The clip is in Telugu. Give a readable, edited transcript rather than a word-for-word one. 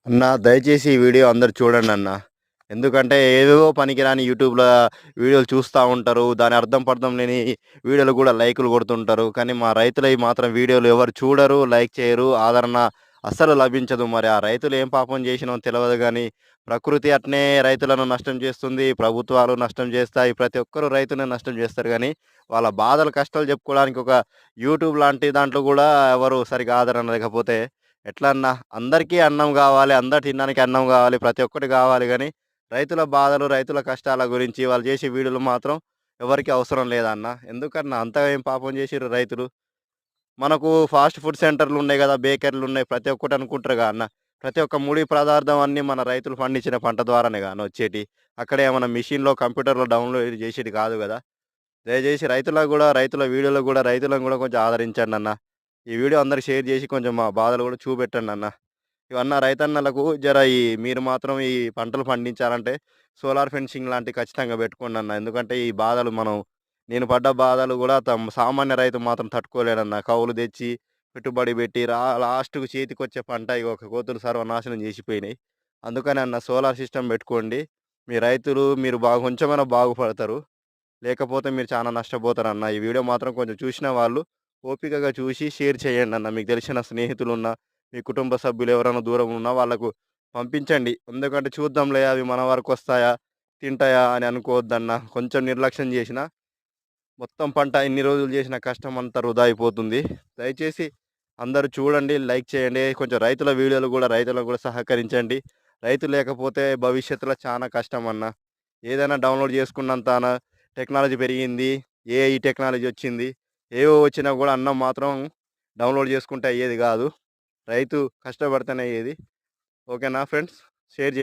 అన్న దయచేసి ఈ వీడియో అందరూ చూడండి అన్న. ఎందుకంటే ఏవేవో పనికిరాని యూట్యూబ్‌ల వీడియోలు చూస్తా ఉంటారు. దాని అర్థం పర్థం లేని వీడియోలు కూడా లైకులు కొడుతుంటారు. కానీ మా రైతులయి మాత్రం వీడియోలు ఎవరు చూడరు, లైక్ చేయరు, ఆదరణ అస్సలు లభించదు. మరి ఆ రైతులు ఏం పాపం చేసినో తెలవదు గానీ, ప్రకృతి అట్నే రైతులను నష్టం చేస్తుంది. ప్రభుత్వాలు నష్టం చేస్తాయి. ప్రతి ఒక్కరు రైతుని నష్టం చేస్తారు గానీ, వాళ్ళ బాధలు, కష్టాలు చెప్పుకోవడానికి ఒక యూట్యూబ్ లాంటి దాంట్లో కూడా ఎవరు సరిగ్గా ఆదరణ లేకపోతే ఎట్లా అన్నా? అందరికీ అన్నం గావాలి. అందరు తినడానికి అన్నం గావాలి. ప్రతి ఒక్కటి గావాలి గానీ, రైతుల బాధలు, రైతుల కష్టాల గురించి వాళ్ళు జేసే వీడియోలు మాత్రం ఎవరికీ అవసరం లేదన్న. ఎందుకన్నా అంతగా ఏం పాపం జేసిర్రు రైతులు? మనకు ఫాస్ట్ ఫుడ్ సెంటర్‌లున్నాయి గదా! బేకరీలున్నాయి. ప్రతి ఒక్కటి అనుకుంటారుగా అన్న. ప్రతి ఒక్క ముడి పదార్థం అన్నీ మన రైతులు పండించిన పంట ద్వారానే గా అన్న వచ్చేటియి. అక్కడ ఏమన్నా మిషన్‌లో, కంప్యూటర్‌లో డౌన్‌లోడ్ జేసేది కాదు గదా! దయచేసి రైతులకు గూడా, రైతుల వీడియోలకు గూడా రైతులను గూడా కొంచెం ఆదరించండన్న. ఈ వీడియో అందరికి షేర్ జేసి కొంచెం మా బాధలు గూడా చూపెట్టండన్న. ఇవన్న రైతన్నలకు జర మీరు మాత్రం ఈ పంటలు పండించాలంటే సోలార్ ఫెన్సింగ్ లాంటివి ఖచ్చితంగా పెట్టుకోండన్న. ఎందుకంటే ఈ బాధలు నేను పడ్డ బాధలు గూడా సామాన్య రైతు మాత్రం తట్టుకోలేడన్న. కౌలు తెచ్చి, పెట్టుబడి పెట్టి లాస్ట్‌కు చేతికొచ్చే పంట ఇగో ఒక కోతులు సర్వనాశనం చేసిపోయినాయి. అందుకని అన్న సోలార్ సిస్టమ్ పెట్టుకోండి. మీ రైతులు మీరు కొంచెమైనా బాగుపడతారు. లేకపోతే మీరు చాలా నష్టపోతారన్న. ఈ వీడియో మాత్రం కొంచెం చూసిన వాళ్ళు ఓపికగా చూసి షేర్ చేయండన్న. మీకు తెలిసిన స్నేహితులున్నా, మీ కుటుంబ సభ్యులు ఎవరైనా దూరం ఉన్నా వాళ్ళకు పంపించండి. ఎందుకంటే చూద్దాంలే అవి మన వరకొస్తాయా, తింటాయా అని అనుకోవద్దన్న. కొంచెం నిర్లక్ష్యం చేసినా మొత్తం పంట ఇన్ని రోజులు చేసిన కష్టం అంతా వృధా అయిపోతుంది. దయచేసి అందరూ చూడండి, లైక్ చేయండి. కొంచెం రైతుల వీడియోలు గూడా రైతులకు గూడా సహకరించండి. రైతు లేకపోతే భవిష్యత్తులో చానా కష్టమన్న. ఏదైనా డౌన్‌లోడ్ చేసుకున్నంతాన టెక్నాలజీ పెరిగింది. ఏఐ టెక్నాలజీ వచ్చింది. ఏవో వచ్చినా గూడా అన్నం మాత్రం డౌన్‌లోడ్ చేసుకుంటే అయ్యేది గాదు. రైతు కష్టపడితేనే అయ్యేది. ఓకేనా ఫ్రెండ్స్? షేర్